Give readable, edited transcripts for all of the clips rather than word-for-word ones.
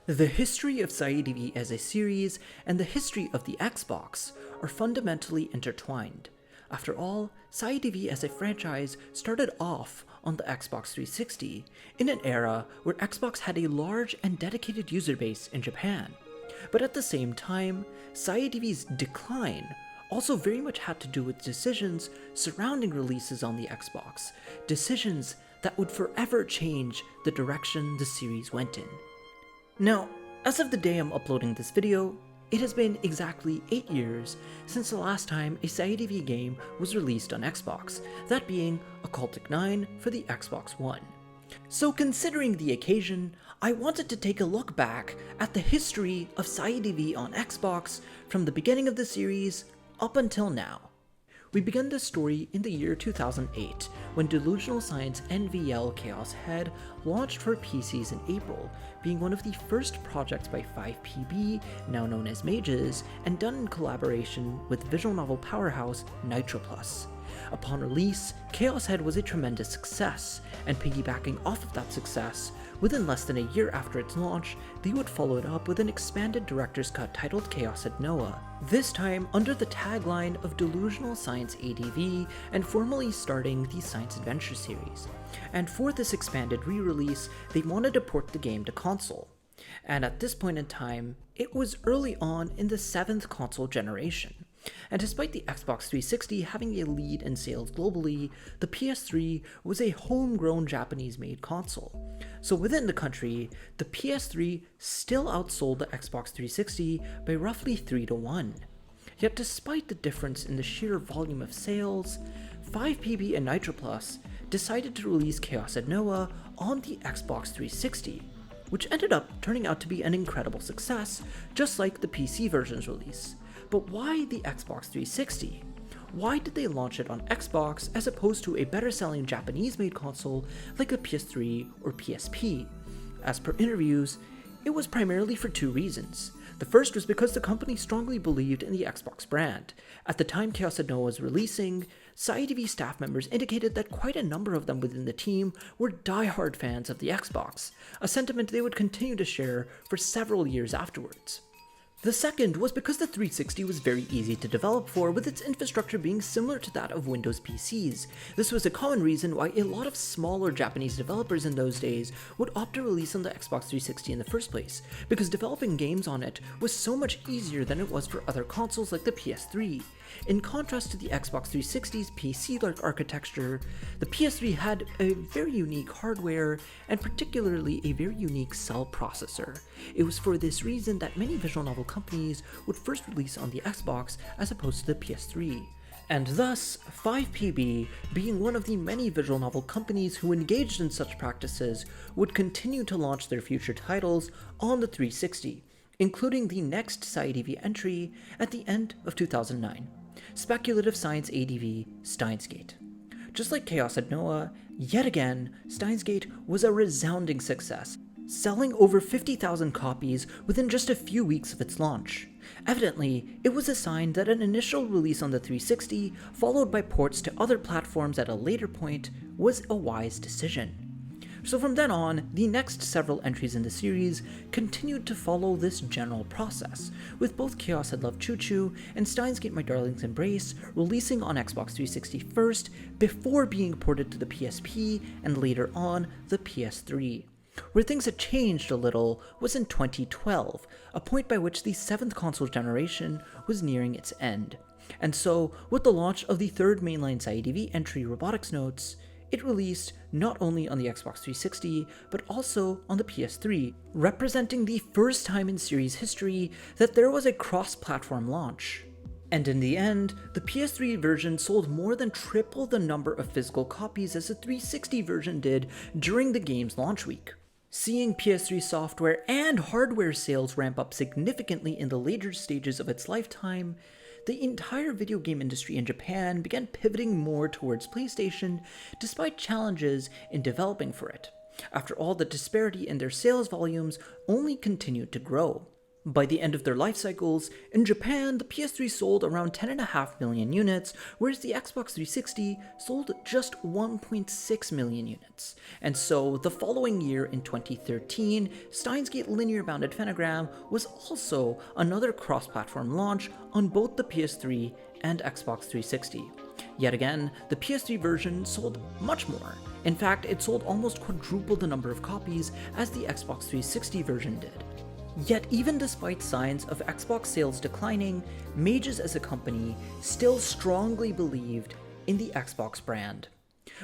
The history of SciADV as a series and the history of the Xbox are fundamentally intertwined. After all, SciADV as a franchise started off on the Xbox 360 in an era where Xbox had a large and dedicated user base in Japan. But at the same time, SciADV's decline also very much had to do with decisions surrounding releases on the Xbox, decisions that would forever change the direction the series went in. Now, as of the day I'm uploading this video, it has been exactly 8 years since the last time a SciADV game was released on Xbox, that being Occultic 9 for the Xbox One. So considering the occasion, I wanted to take a look back at the history of SciADV on Xbox from the beginning of the series up until now. We begin this story in the year 2008, when Delusional Science NVL Chaos Head launched for PCs in April, being one of the first projects by 5PB, now known as Mages, and done in collaboration with visual novel powerhouse Nitroplus. Upon release, Chaos Head was a tremendous success, and piggybacking off of that success, within less than a year after its launch, they would follow it up with an expanded director's cut titled Chaos at Noah, this time under the tagline of Delusional Science ADV and formally starting the Science Adventure series. And for this expanded re-release, they wanted to port the game to console. And at this point in time, it was early on in the 7th console generation. And despite the Xbox 360 having a lead in sales globally, the PS3 was a homegrown Japanese-made console. So within the country, the PS3 still outsold the Xbox 360 by roughly 3-1. Yet despite the difference in the sheer volume of sales, 5PB and Nitroplus decided to release Chaos at Noah on the Xbox 360, which ended up turning out to be an incredible success, just like the PC version's release. But why the Xbox 360? Why did they launch it on Xbox as opposed to a better-selling Japanese-made console like the PS3 or PSP? As per interviews, it was primarily for 2 reasons. The first was because the company strongly believed in the Xbox brand. At the time Chaos at Noah was releasing, SciADV staff members indicated that quite a number of them within the team were die-hard fans of the Xbox, a sentiment they would continue to share for several years afterwards. The second was because the 360 was very easy to develop for, with its infrastructure being similar to that of Windows PCs. This was a common reason why a lot of smaller Japanese developers in those days would opt to release on the Xbox 360 in the first place, because developing games on it was so much easier than it was for other consoles like the PS3. In contrast to the Xbox 360's PC-like architecture, the PS3 had a very unique hardware, and particularly a very unique cell processor. It was for this reason that many visual novel companies would first release on the Xbox as opposed to the PS3. And thus, 5PB, being one of the many visual novel companies who engaged in such practices, would continue to launch their future titles on the 360, including the next SciADV entry at the end of 2009, Speculative Science ADV Steins. Just like Chaos at Noah, yet again, Steins was a resounding success, selling over 50,000 copies within just a few weeks of its launch. Evidently, it was a sign that an initial release on the 360, followed by ports to other platforms at a later point, was a wise decision. So from then on, the next several entries in the series continued to follow this general process, with both Chaos Had Love Choo Choo and Steins My Darling's Embrace releasing on Xbox 360 first, before being ported to the PSP and later on the PS3. Where things had changed a little was in 2012, a point by which the 7th console generation was nearing its end. And so, with the launch of the 3rd mainline SciADV entry Robotics Notes, it released not only on the Xbox 360, but also on the PS3, representing the first time in series history that there was a cross-platform launch. And in the end, the PS3 version sold more than triple the number of physical copies as the 360 version did during the game's launch week. Seeing PS3 software and hardware sales ramp up significantly in the later stages of its lifetime, the entire video game industry in Japan began pivoting more towards PlayStation, despite challenges in developing for it. After all, the disparity in their sales volumes only continued to grow. By the end of their life cycles, in Japan, the PS3 sold around 10.5 million units, whereas the Xbox 360 sold just 1.6 million units. And so, the following year in 2013, Steins linear bounded phonogram was also another cross-platform launch on both the PS3 and Xbox 360. Yet again, the PS3 version sold much more. In fact, it sold almost quadruple the number of copies as the Xbox 360 version did. Yet even despite signs of Xbox sales declining, Mages as a company still strongly believed in the Xbox brand.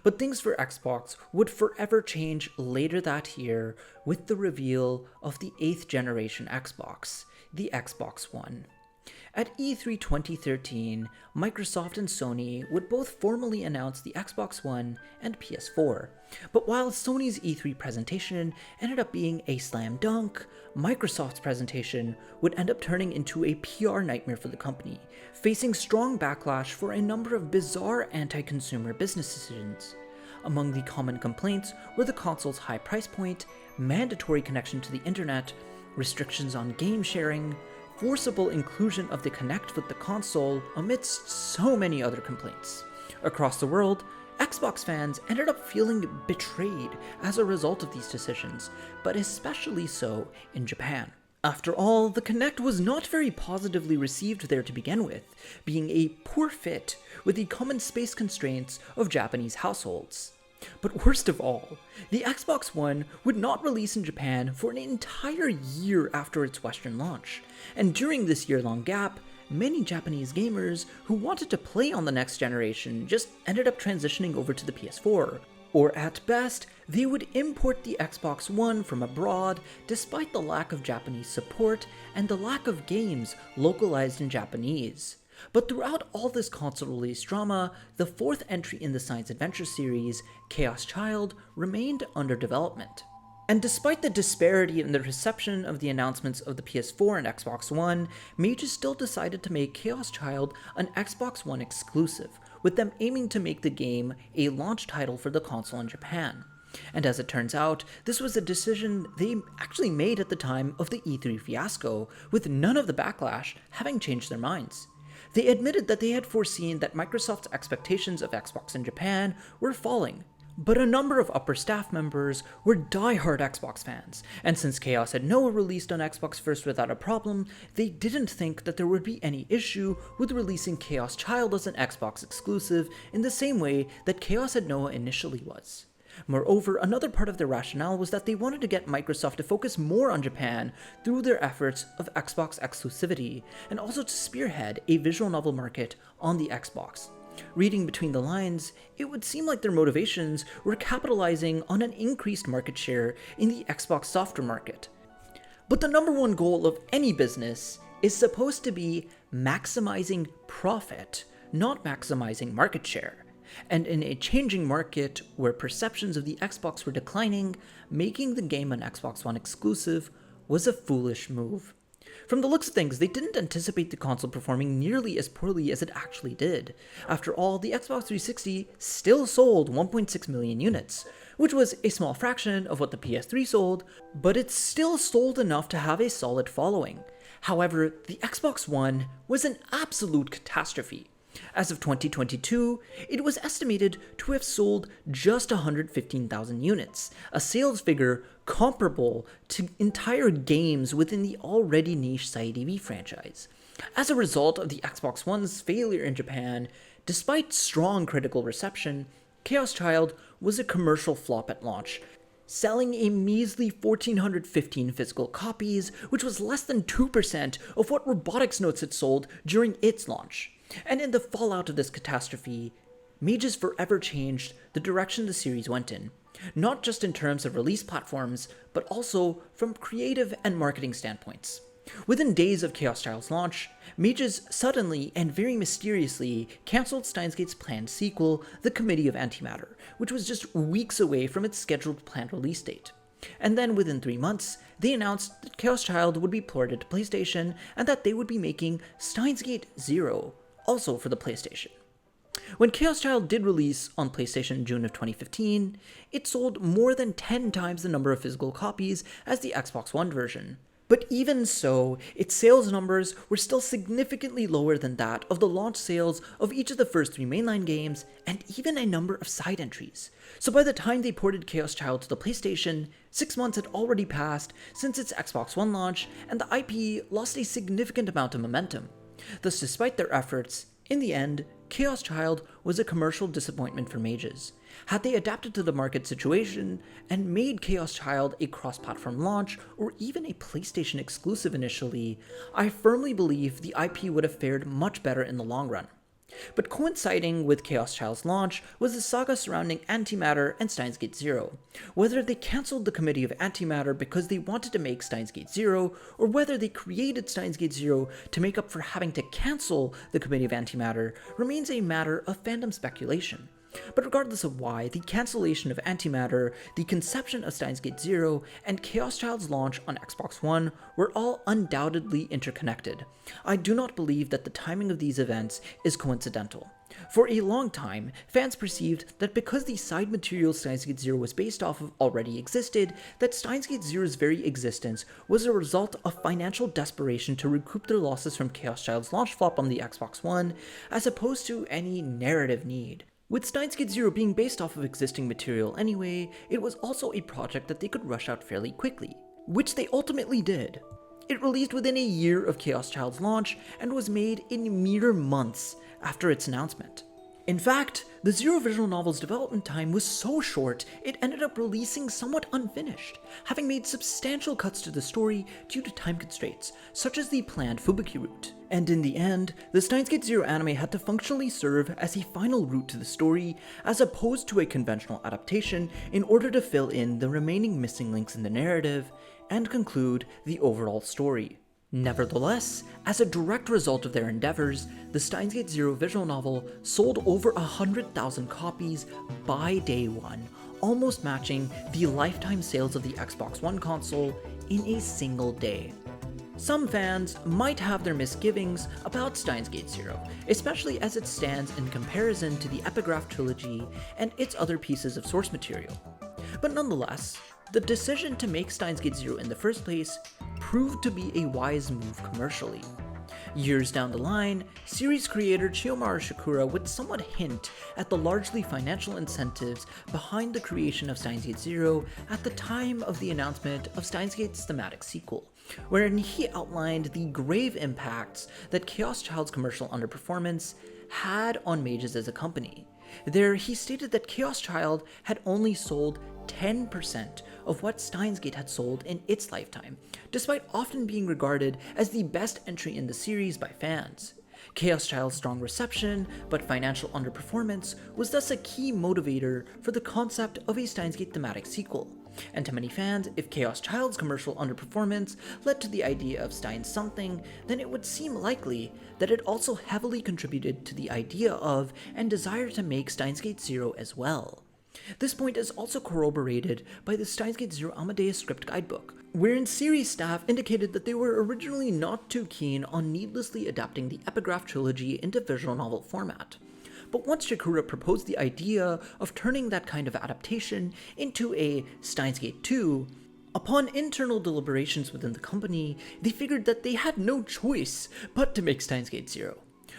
But things for Xbox would forever change later that year with the reveal of the 8th generation Xbox, the Xbox One. At E3 2013, Microsoft and Sony would both formally announce the Xbox One and PS4. But while Sony's E3 presentation ended up being a slam dunk, Microsoft's presentation would end up turning into a PR nightmare for the company, facing strong backlash for a number of bizarre anti-consumer business decisions. Among the common complaints were the console's high price point, mandatory connection to the internet, restrictions on game sharing, forcible inclusion of the Kinect with the console, amidst so many other complaints. Across the world, Xbox fans ended up feeling betrayed as a result of these decisions, but especially so in Japan. After all, the Kinect was not very positively received there to begin with, being a poor fit with the common space constraints of Japanese households. But worst of all, the Xbox One would not release in Japan for an entire year after its Western launch, and during this year-long gap, many Japanese gamers who wanted to play on the next generation just ended up transitioning over to the PS4, or at best, they would import the Xbox One from abroad despite the lack of Japanese support and the lack of games localized in Japanese. But throughout all this console release drama, the fourth entry in the science adventure series, Chaos Child, remained under development. And despite the disparity in the reception of the announcements of the PS4 and Xbox One, Mages still decided to make Chaos Child an Xbox One exclusive, with them aiming to make the game a launch title for the console in Japan. And as it turns out, this was a decision they actually made at the time of the E3 fiasco, with none of the backlash having changed their minds. They admitted that they had foreseen that Microsoft's expectations of Xbox in Japan were falling, but a number of upper staff members were die-hard Xbox fans, and since Chaos had Noah released on Xbox first without a problem, they didn't think that there would be any issue with releasing Chaos Child as an Xbox exclusive in the same way that Chaos had Noah initially was. Moreover, another part of their rationale was that they wanted to get Microsoft to focus more on Japan through their efforts of Xbox exclusivity, and also to spearhead a visual novel market on the Xbox. Reading between the lines, it would seem like their motivations were capitalizing on an increased market share in the Xbox software market. But the number one goal of any business is supposed to be maximizing profit, not maximizing market share. And in a changing market where perceptions of the Xbox were declining, making the game an Xbox One exclusive was a foolish move. From the looks of things, they didn't anticipate the console performing nearly as poorly as it actually did. After all, the Xbox 360 still sold 1.6 million units, which was a small fraction of what the PS3 sold, but it still sold enough to have a solid following. However, the Xbox One was an absolute catastrophe. As of 2022, it was estimated to have sold just 115,000 units, a sales figure comparable to entire games within the already niche SciADV franchise. As a result of the Xbox One's failure in Japan, despite strong critical reception, Chaos Child was a commercial flop at launch, selling a measly 1,415 physical copies, which was less than 2% of what Robotics notes it sold during its launch. And in the fallout of this catastrophe, Mages forever changed the direction the series went in, not just in terms of release platforms, but also from creative and marketing standpoints. Within days of Chaos Child's launch, Mages suddenly and very mysteriously cancelled Steins planned sequel, The Committee of Antimatter, which was just weeks away from its scheduled planned release date. And then within 3 months, they announced that Chaos Child would be ported to PlayStation and that they would be making Steins Gate Zero, also for the PlayStation. When Chaos Child did release on PlayStation in June of 2015, it sold more than 10 times the number of physical copies as the Xbox One version. But even so, its sales numbers were still significantly lower than that of the launch sales of each of the first 3 mainline games, and even a number of side entries. So by the time they ported Chaos Child to the PlayStation, 6 months had already passed since its Xbox One launch, and the IP lost a significant amount of momentum. Thus, despite their efforts, in the end, Chaos Child was a commercial disappointment for mages. Had they adapted to the market situation and made Chaos Child a cross-platform launch or even a PlayStation exclusive initially, I firmly believe the IP would have fared much better in the long run. But coinciding with Chaos Child's launch was the saga surrounding Antimatter and Steins Gate Zero. Whether they cancelled the committee of Antimatter because they wanted to make Steins Gate Zero, or whether they created Steins Gate Zero to make up for having to cancel the committee of Antimatter, remains a matter of fandom speculation. But regardless of why, the cancellation of Antimatter, the conception of Steins Gate Zero, and Chaos Child's launch on Xbox One were all undoubtedly interconnected. I do not believe that the timing of these events is coincidental. For a long time, fans perceived that because the side material Steins Gate Zero was based off of already existed, that Steins Gate Zero's very existence was a result of financial desperation to recoup their losses from Chaos Child's launch flop on the Xbox One, as opposed to any narrative need. With Steins Gate Zero being based off of existing material anyway, it was also a project that they could rush out fairly quickly, which they ultimately did. It released within a year of Chaos Child's launch and was made in mere months after its announcement. In fact, the Zero visual novel's development time was so short, it ended up releasing somewhat unfinished, having made substantial cuts to the story due to time constraints, such as the planned Fubuki route. And in the end, the Steins Gate Zero anime had to functionally serve as a final route to the story, as opposed to a conventional adaptation, in order to fill in the remaining missing links in the narrative and conclude the overall story. Nevertheless, as a direct result of their endeavors, the Steins Gate Zero visual novel sold over 100,000 copies by day one, almost matching the lifetime sales of the Xbox One console in a single day. Some fans might have their misgivings about Steins Gate Zero, especially as it stands in comparison to the Epigraph trilogy and its other pieces of source material. But nonetheless, the decision to make Steins Gate Zero in the first place proved to be a wise move commercially. Years down the line, series creator Chiyomaru Shakura would somewhat hint at the largely financial incentives behind the creation of Steins Gate Zero at the time of the announcement of Steins Gate's thematic sequel, wherein he outlined the grave impacts that Chaos Child's commercial underperformance had on mages as a company. There, he stated that Chaos Child had only sold 10% of what Steins Gate had sold in its lifetime, despite often being regarded as the best entry in the series by fans. Chaos Child's strong reception, but financial underperformance, was thus a key motivator for the concept of a Steins Gate thematic sequel. And to many fans, if Chaos Child's commercial underperformance led to the idea of Steins something, then it would seem likely that it also heavily contributed to the idea of and desire to make Steins Gate Zero as well. This point is also corroborated by the Steins Gate Zero Amadeus script guidebook, wherein series staff indicated that they were originally not too keen on needlessly adapting the Epigraph trilogy into visual novel format. But once Shakura proposed the idea of turning that kind of adaptation into a Steins Gate 2, upon internal deliberations within the company, they figured that they had no choice but to make Steins Gate Zero.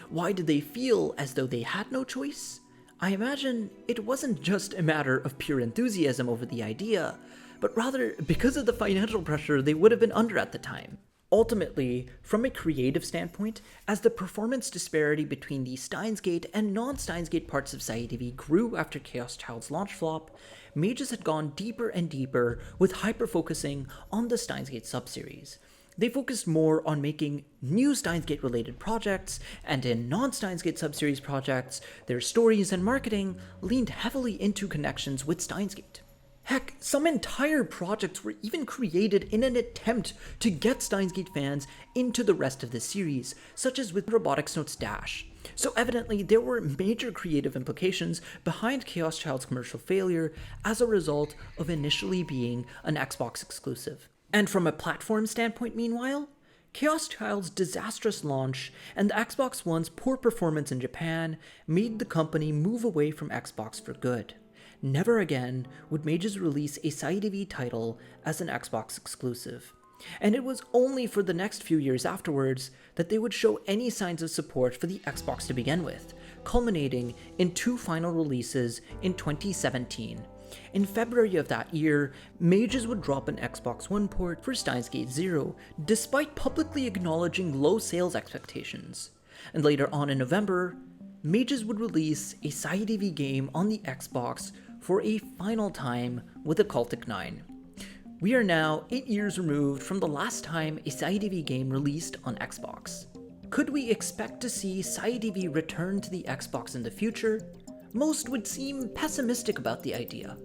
Why did they feel as though they had no choice? I imagine it wasn't just a matter of pure enthusiasm over the idea, but rather because of the financial pressure they would have been under at the time. Ultimately, from a creative standpoint, as the performance disparity between the Steins Gate and non-Steins Gate parts of SciADV grew after Chaos Child's launch flop, mages had gone deeper and deeper with hyper-focusing on the Steins Gate subseries. They focused more on making new Steins Gate related projects, and in non-Steins Gate subseries projects, their stories and marketing leaned heavily into connections with Steins Gate. Heck, some entire projects were even created in an attempt to get Steins Gate fans into the rest of the series, such as with Robotics Notes Dash. So evidently, there were major creative implications behind Chaos Child's commercial failure as a result of initially being an Xbox exclusive. And from a platform standpoint, meanwhile, Chaos Child's disastrous launch and the Xbox One's poor performance in Japan made the company move away from Xbox for good. Never again would mages release a SciADV title as an Xbox exclusive. And it was only for the next few years afterwards that they would show any signs of support for the Xbox to begin with, culminating in 2 final releases in 2017. In February of that year, Mages would drop an Xbox One port for Steins Gate Zero, despite publicly acknowledging low sales expectations. And later on in November, Mages would release a SciADV game on the Xbox for a final time with Occultic 9. We are now 8 years removed from the last time a SciADV game released on Xbox. Could we expect to see SciADV return to the Xbox in the future? Most would seem pessimistic about the idea,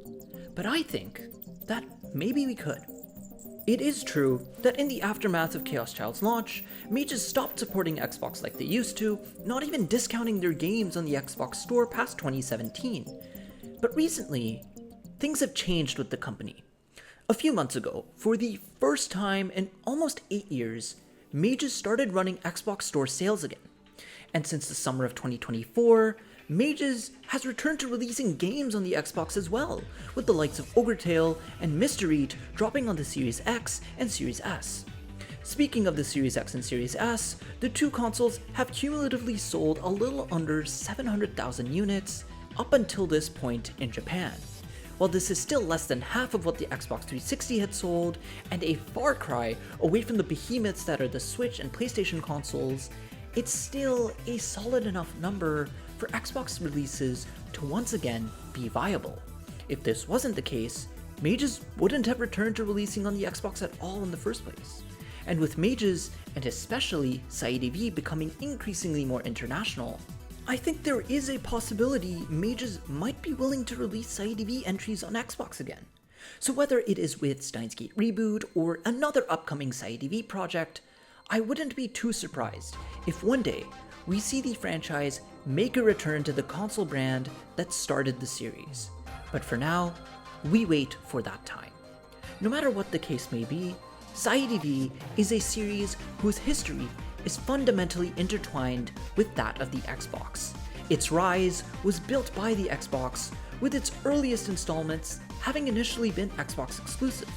but I think that maybe we could. It is true that in the aftermath of Chaos Child's launch, Mages stopped supporting Xbox like they used to, not even discounting their games on the Xbox store past 2017. But recently, things have changed with the company. A few months ago, for the first time in almost 8 years, Mages started running Xbox Store sales again. And since the summer of 2024, Mages has returned to releasing games on the Xbox as well, with the likes of Ogre Tale and Mystery dropping on the Series X and Series S. Speaking of the Series X and Series S, the 2 consoles have cumulatively sold a little under 700,000 units up until this point in Japan. While this is still less than half of what the Xbox 360 had sold, and a far cry away from the behemoths that are the Switch and PlayStation consoles, it's still a solid enough number for Xbox releases to once again be viable. If this wasn't the case, Mages wouldn't have returned to releasing on the Xbox at all in the first place. And with Mages, and especially SciADV becoming increasingly more international, I think there is a possibility Mages might be willing to release SciADV entries on Xbox again. So whether it is with Steins Gate Reboot or another upcoming SciADV project, I wouldn't be too surprised if one day we see the franchise make a return to the console brand that started the series. But for now, we wait for that time. No matter what the case may be, SciADV is a series whose history is fundamentally intertwined with that of the Xbox. Its rise was built by the Xbox, with its earliest installments having initially been Xbox exclusive.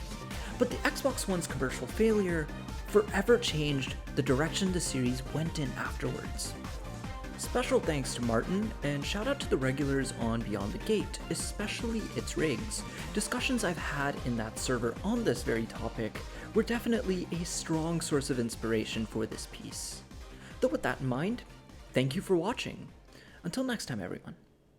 But the Xbox One's commercial failure forever changed the direction the series went in afterwards. Special thanks to Martin, and shout out to the regulars on Beyond the Gate, especially its rigs. Discussions I've had in that server on this very topic were definitely a strong source of inspiration for this piece. Though with that in mind, thank you for watching. Until next time, everyone.